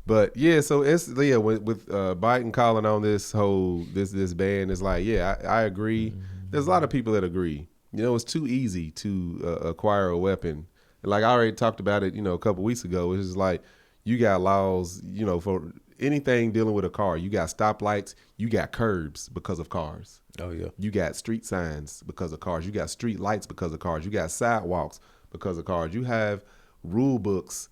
A: But so it's with Biden calling on this whole this ban, it's like I agree. There's a lot of people that agree. It's too easy to acquire a weapon. Like I already talked about it, a couple weeks ago. It's just like you got laws, for anything dealing with a car. You got stoplights, you got curbs because of cars.
B: Oh yeah.
A: You got street signs because of cars. You got street lights because of cars. You got sidewalks because of cars. You have rule books.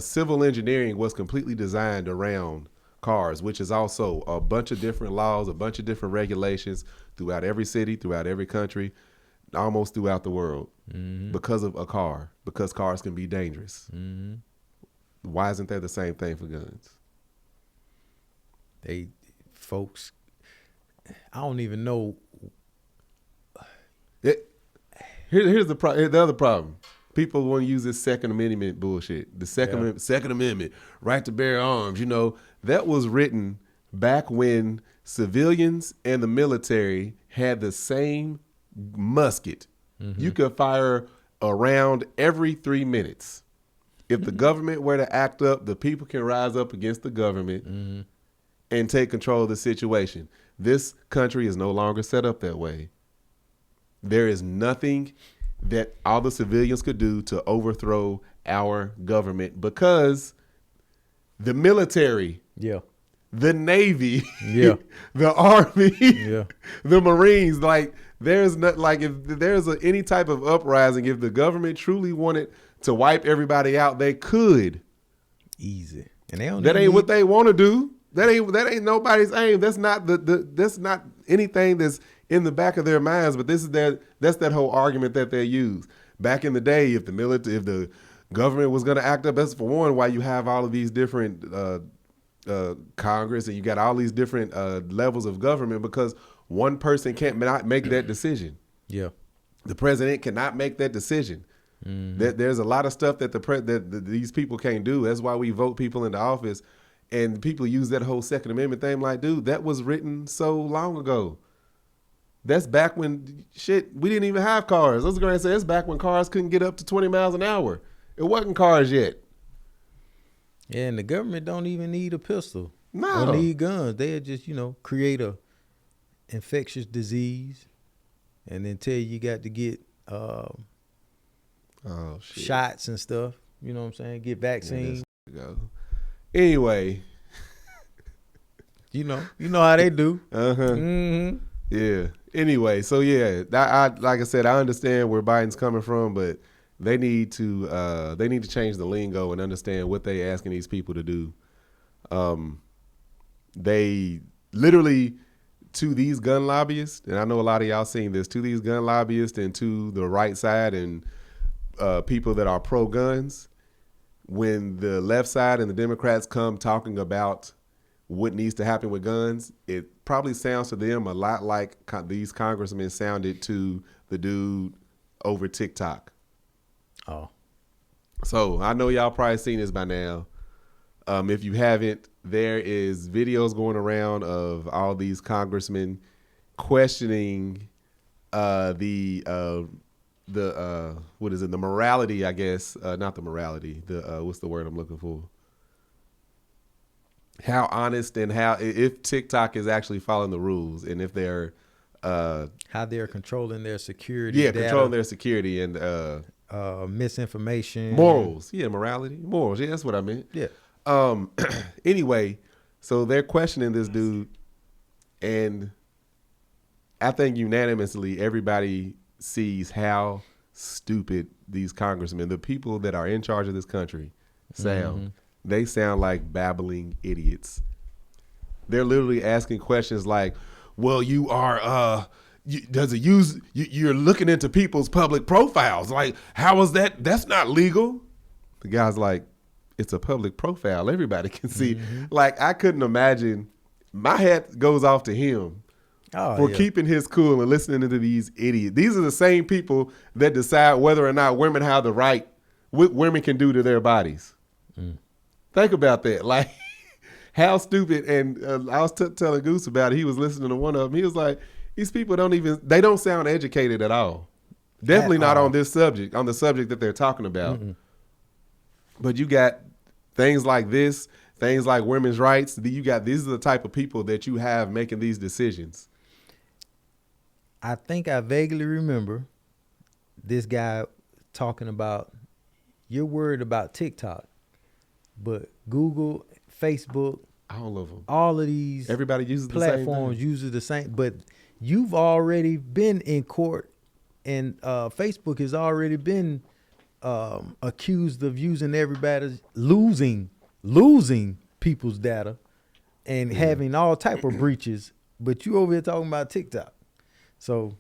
A: Civil engineering was completely designed around cars, which is also a bunch of different laws, a bunch of different regulations throughout every city, throughout every country, almost throughout the world, because of a car, because cars can be dangerous. Why isn't there the same thing for guns?
B: Folks, I don't even know.
A: Here's the other problem. People want to use this Second Amendment bullshit. The Second Amendment, right to bear arms. That was written back when civilians and the military had the same musket. You could fire a round every 3 minutes. If the government were to act up, the people can rise up against the government and take control of the situation. This country is no longer set up that way. There is nothing that all the civilians could do to overthrow our government because the military, the Navy, the Army, the Marines, like there's not like if there's any type of uprising, if the government truly wanted to wipe everybody out, they could.
B: Easy. And they don't
A: that ain't what they want to do. That ain't nobody's aim. That's not that's not anything that's in the back of their minds, but that's that whole argument that they use. Back in the day, if the government was going to act up, that's for one why you have all of these different Congress and you got all these different levels of government, because one person can't not make that decision. Yeah, the president cannot make that decision. There's a lot of stuff that these people can't do. That's why we vote people into office, and people use that whole Second Amendment thing. Like, dude, that was written so long ago. That's back when we didn't even have cars. I was going to say, it's back when cars couldn't get up to 20 miles an hour. It wasn't cars yet.
B: Yeah, and the government don't even need a pistol.
A: No.
B: Or need guns. They'll just, create a infectious disease and then tell you got to get shots and stuff. You know what I'm saying? Get vaccines.
A: Anyway.
B: You know how they do.
A: Yeah. Anyway, so I like I said, I understand where Biden's coming from, but they need to change the lingo and understand what they asking these people to do. They literally, to these gun lobbyists, and I know a lot of y'all seen this, to these gun lobbyists and to the right side and people that are pro guns, when the left side and the Democrats come talking about what needs to happen with guns, it probably sounds to them a lot like these congressmen sounded to the dude over TikTok.
B: Oh.
A: So I know y'all probably seen this by now. If you haven't, there is videos going around of all these congressmen questioning the what is it? The morality, I guess. Not the morality. What's the word I'm looking for? How honest and if TikTok is actually following the rules, and if they're
B: How they're controlling their security.
A: Yeah,
B: data,
A: controlling their security and
B: misinformation.
A: morals. Yeah, morality, morals. Yeah, that's what I meant.
B: Yeah.
A: Anyway, so they're questioning this dude, and I think unanimously everybody sees how stupid these congressmen, the people that are in charge of this country, sound.
B: Mm-hmm.
A: They sound like babbling idiots. They're literally asking questions like, well, you are, does it use, you're looking into people's public profiles. Like, how is that? That's not legal. The guy's like, it's a public profile. Everybody can see.
B: Mm-hmm.
A: Like, I couldn't imagine. My hat goes off to him for keeping his cool and listening to these idiots. These are the same people that decide whether or not women have the right, what women can do to their bodies. Think about that. Like, how stupid. And I was telling Goose about it. He was listening to one of them. He was like, these people they don't sound educated at all. Definitely not on this subject, on the subject that they're talking about. Mm-mm. But you got things like this, things like women's rights. These are the type of people that you have making these decisions.
B: I think I vaguely remember this guy talking about, you're worried about TikTok, but Google, Facebook,
A: all of them,
B: all of these
A: everybody uses
B: platforms uses the same. But you've already been in court, and Facebook has already been accused of using everybody's losing people's data and having all type of breaches. But you over here talking about TikTok. So,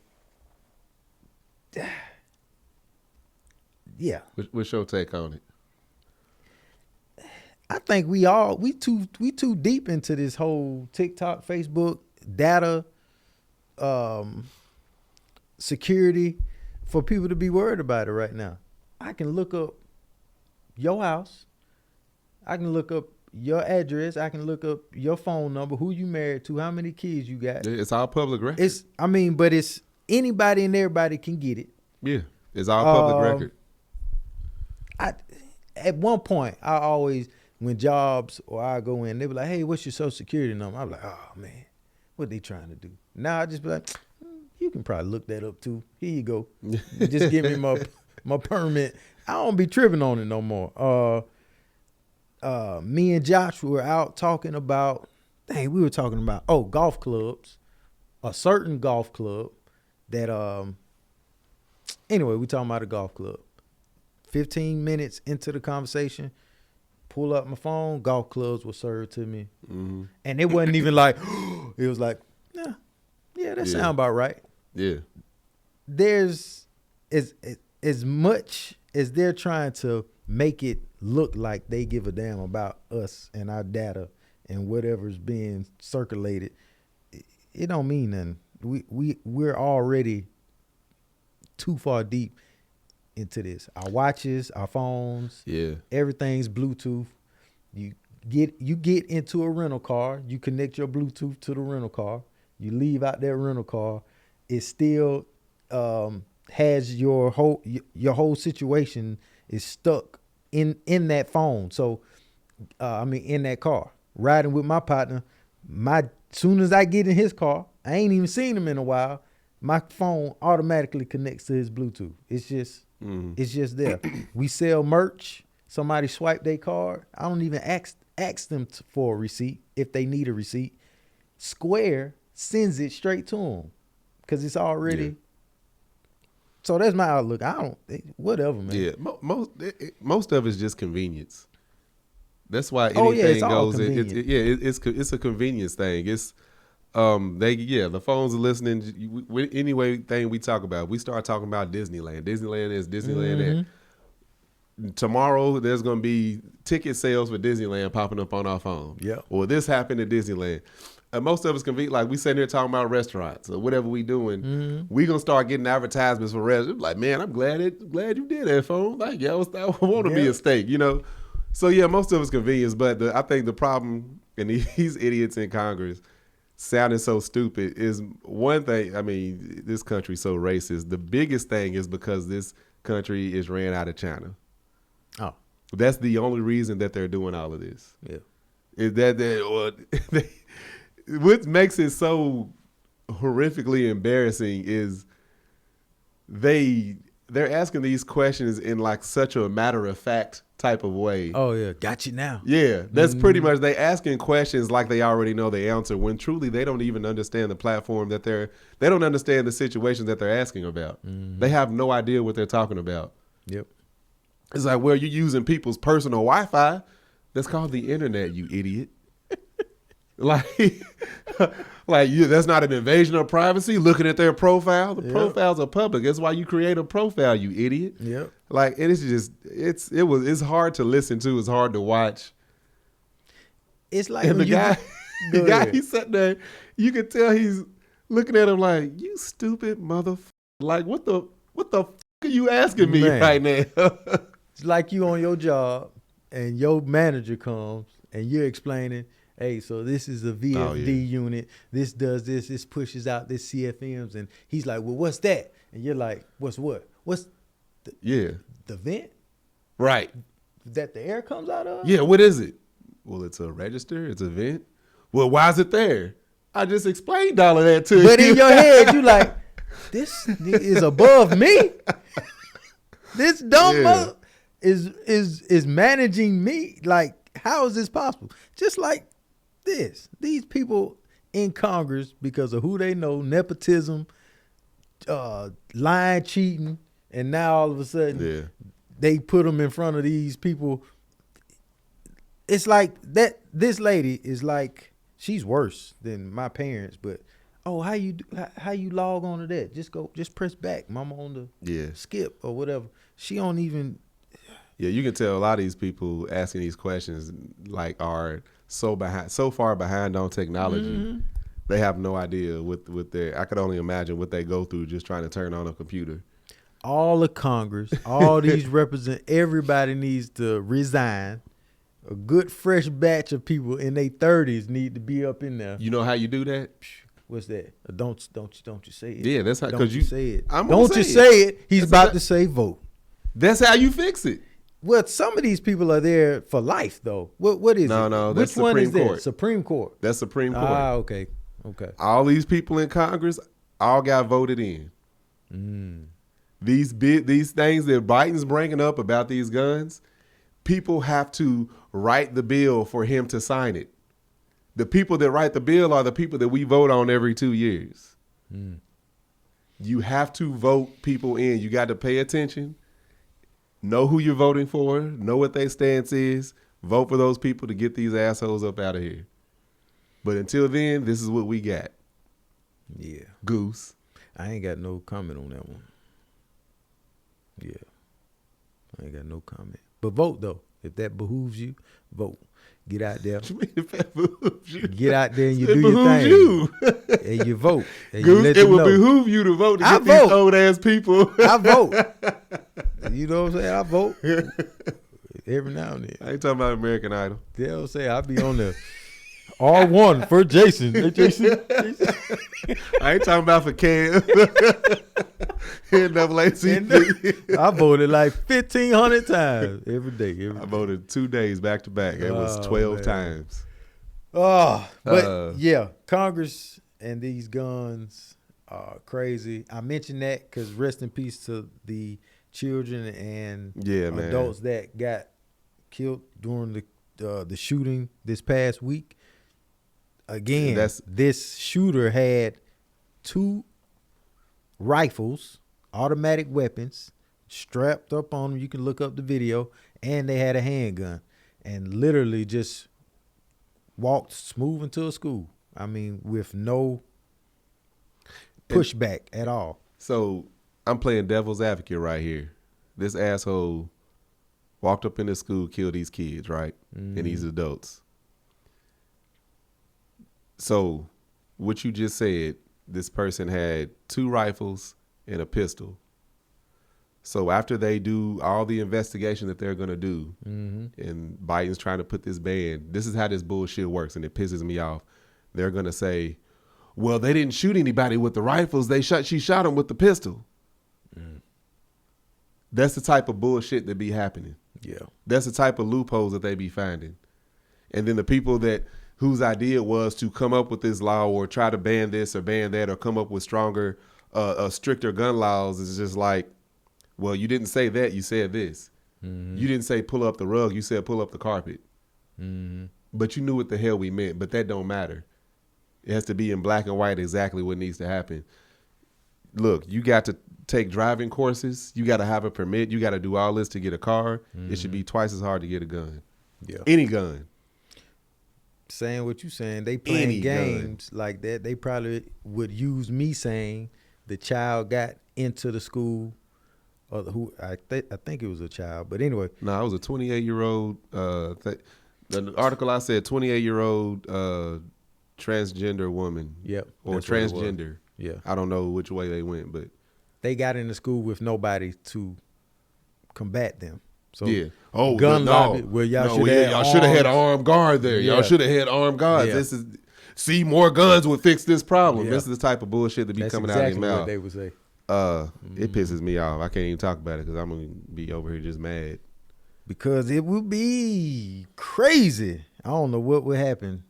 B: yeah.
A: What's your take on it?
B: I think we too deep into this whole TikTok, Facebook data, security for people to be worried about it right now. I can look up your house. I can look up your address. I can look up your phone number, who you married to, how many kids you got.
A: It's all public record.
B: But it's anybody and everybody can get it.
A: Yeah, it's all public record.
B: At one point, I always, when jobs or I go in, they be like, hey, what's your social security number? I'm like, oh, man, what they trying to do? Now I just be like, you can probably look that up too. Here you go. Just give me my permit. I don't be tripping on it no more. Me and Josh were out talking about, golf clubs, a certain golf club that, anyway, we talking about a golf club. 15 minutes into the conversation, pull up my phone, golf clubs were served to me. Mm-hmm. And it wasn't even like, it was like, yeah, that sound about right.
A: Yeah.
B: There's, as much as they're trying to make it look like they give a damn about us and our data and whatever's being circulated, it don't mean nothing. We're already too far deep into this. Our watches, our phones, everything's Bluetooth. You get into a rental car, you connect your Bluetooth to the rental car, you leave out that rental car, it still has your whole situation is stuck in that phone. So in that car, riding with my partner, soon as I get in his car, I ain't even seen him in a while, my phone automatically connects to his Bluetooth. It's just there. We sell merch. Somebody swipe their card. I don't even ask them for a receipt if they need a receipt. Square sends it straight to them because it's already. Yeah. So that's my outlook. Whatever, man.
A: Yeah, most of it's just convenience. That's why anything goes. It's a convenience thing. It's the phones are listening. Anything we talk about, we start talking about Disneyland. Disneyland is Disneyland. Mm-hmm. Tomorrow there's going to be ticket sales for Disneyland popping up on our phone.
B: Yeah.
A: Or this happened at Disneyland. Most of us can be like, we sitting here talking about restaurants or whatever we doing. Mm-hmm. We gonna start getting advertisements for restaurants. Like, man, I'm glad you did that, phone. Like, I want to be a steak, So yeah, most of it's convenience, but I think the problem and these idiots in Congress sounding so stupid is one thing. I mean, this country's so racist. The biggest thing is because this country is ran out of China.
B: Oh,
A: that's the only reason that they're doing all of this.
B: Yeah,
A: is that what makes it so horrifically embarrassing is they're asking these questions in like such a matter of fact type of way.
B: Oh yeah, got you now.
A: Yeah, that's pretty much they asking questions like they already know the answer when truly they don't even understand the platform that they don't understand the situation that they're asking about. They have no idea what they're talking about.
B: Yep.
A: It's like, well, you're using people's personal Wi-Fi. That's called the internet, you idiot. Like that's not an invasion of privacy. Looking at their profile, the profiles are public. That's why you create a profile, you idiot.
B: Yep.
A: Like it's just it's hard to listen to. It's hard to watch.
B: It's like
A: And
B: when
A: the guy he's sitting there, you can tell he's looking at him like, you stupid motherfucker. Like what the fuck are you asking me right now?
B: It's like you on your job and your manager comes and you're explaining, hey, so this is a VFD unit. This does this. This pushes out this CFMs. And he's like, well, what's that? And you're like, what's what? What's the vent?
A: Right.
B: That the air comes out of?
A: Yeah, what is it? Well, it's a register. It's a vent. Well, why is it there? I just explained all of that to you.
B: But in your head, you like, this is above me. This dumb mother is managing me. Like, how is this possible? Just like this. These people in Congress, because of who they know, nepotism, lying, cheating, and now all of a sudden they put them in front of these people. It's like that. This lady is like, she's worse than my parents, but how you log on to that? Just press back, mama, on the skip or whatever. She don't even.
A: Yeah, you can tell a lot of these people asking these questions like are so far behind on technology. They have no idea what I could only imagine what they go through just trying to turn on a computer.
B: All of Congress, all these everybody needs to resign. A good fresh batch of people in their 30s need to be up in there.
A: You know how you do that?
B: What's that? Don't you say it?
A: Yeah, that's how. Because you
B: say it.
A: Don't
B: you say it. He's about to say vote.
A: That's how you fix it.
B: Well, some of these people are there for life, though. What is it?
A: No, that's
B: Which one is
A: Supreme Court.
B: that? Supreme Court.
A: That's Supreme Court.
B: Ah, okay.
A: All these people in Congress all got voted in. These things that Biden's bringing up about these guns, people have to write the bill for him to sign it. The people that write the bill are the people that we vote on every 2 years. You have to vote people in. You got to pay attention. Know who you're voting for. Know what their stance is. Vote for those people to get these assholes up out of here. But until then, this is what we got.
B: Yeah.
A: Goose.
B: I ain't got no comment on that one. Yeah. I ain't got no comment. But vote, though. If that behooves you, vote. Get out there.
A: What you mean if that behooves you?
B: Get out there and you
A: it
B: do your thing.
A: You.
B: And you vote. And
A: Goose,
B: you let
A: it would
B: know.
A: behoove you to vote to get these old ass people.
B: I vote. You know what I'm saying? I vote. Every now and then.
A: I ain't talking about American Idol.
B: They'll say I'll be on the R1 for Jason. Hey, Jason.
A: I ain't talking about for Cam. NAACP.
B: I voted like 1,500 times every day.
A: I voted 2 days back to back. It was 12 times.
B: But yeah, Congress and these guns are crazy. I mentioned that because rest in peace to the children and adults that got killed during the shooting this past week. Again, this shooter had 2 rifles, automatic weapons, strapped up on them. You can look up the video. And they had a handgun. And literally just walked smooth into a school. I mean, with no pushback at all.
A: So I'm playing devil's advocate right here. This asshole walked up in the school, killed these kids, right? And these adults. So what you just said, this person had 2 rifles and a pistol. So after they do all the investigation that they're going to do, and Biden's trying to put this ban, this is how this bullshit works, and it pisses me off. They're going to say, well, they didn't shoot anybody with the rifles. She shot them with the pistol. That's the type of bullshit that be happening.
B: Yeah.
A: That's the type of loopholes that they be finding. And then the people that whose idea it was to come up with this law or try to ban this or ban that or come up with stronger, stricter gun laws is just like, well, you didn't say that, you said this. You didn't say pull up the rug, you said pull up the carpet. But you knew what the hell we meant, but that don't matter. It has to be in black and white exactly what needs to happen. Look, you got to take driving courses. You got to have a permit. You got to do all this to get a car. It should be twice as hard to get a gun.
B: Yeah.
A: Any gun.
B: Saying what you saying, they playing games like that. They probably would use me saying the child got into the school, or who I think it was a child, but anyway.
A: No, it was a 28-year-old. The article I said 28-year-old transgender woman.
B: Yep.
A: Or transgender.
B: Yeah.
A: I don't know which way they went, but
B: they got into school with nobody to combat them. So
A: yeah. Oh,
B: gun
A: no.
B: lobby. Well, y'all should have
A: had an armed guard there.
B: Yeah.
A: Y'all should have had armed guards.
B: Yeah.
A: More guns would fix this problem.
B: Yeah.
A: This is the type of bullshit that be
B: That's
A: coming
B: exactly
A: out of your mouth.
B: what they would say.
A: It pisses me off. I can't even talk about it because I'm gonna be over here just mad.
B: Because it would be crazy. I don't know what would happen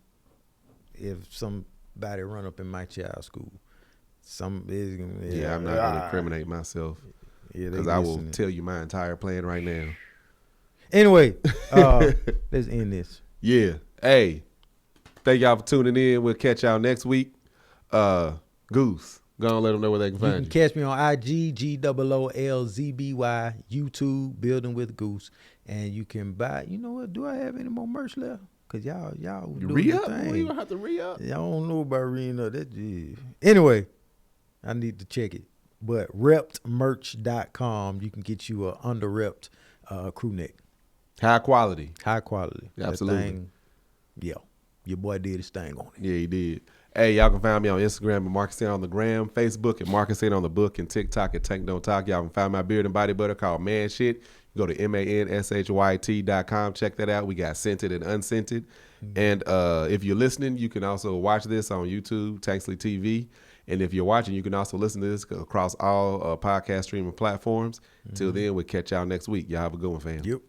B: if somebody run up in my child's school.
A: I'm not gonna incriminate myself.
B: Yeah,
A: because I will tell you my entire plan right now.
B: Anyway, let's end this.
A: Yeah. Hey, thank y'all for tuning in. We'll catch y'all next week. Goose, go on, let them know where they can find you.
B: You can catch me on IG, GOOLZBY, YouTube, Building with Goose. And you can buy, you know what, do I have any more merch left? Because y'all do
A: re-up?
B: the thing.
A: You don't have to re-up.
B: Y'all don't know about re-up. Anyway, I need to check it. But reptmerch.com, you can get you a under-repped crew neck.
A: High quality.
B: High quality.
A: Absolutely.
B: That thing, yeah. Your boy did his thing on it.
A: Yeah, he did. Hey, y'all can find me on Instagram at Marcus on the gram, Facebook at Marcus on the book, and TikTok at Tank Don't Talk. Y'all can find my beard and body butter called Man Shit. Go to manShyt.com. Check that out. We got scented and unscented. And if you're listening, you can also watch this on YouTube, Tanksley TV. And if you're watching, you can also listen to this across all podcast streaming platforms. Till then, we'll catch y'all next week. Y'all have a good one, fam.
B: Yep.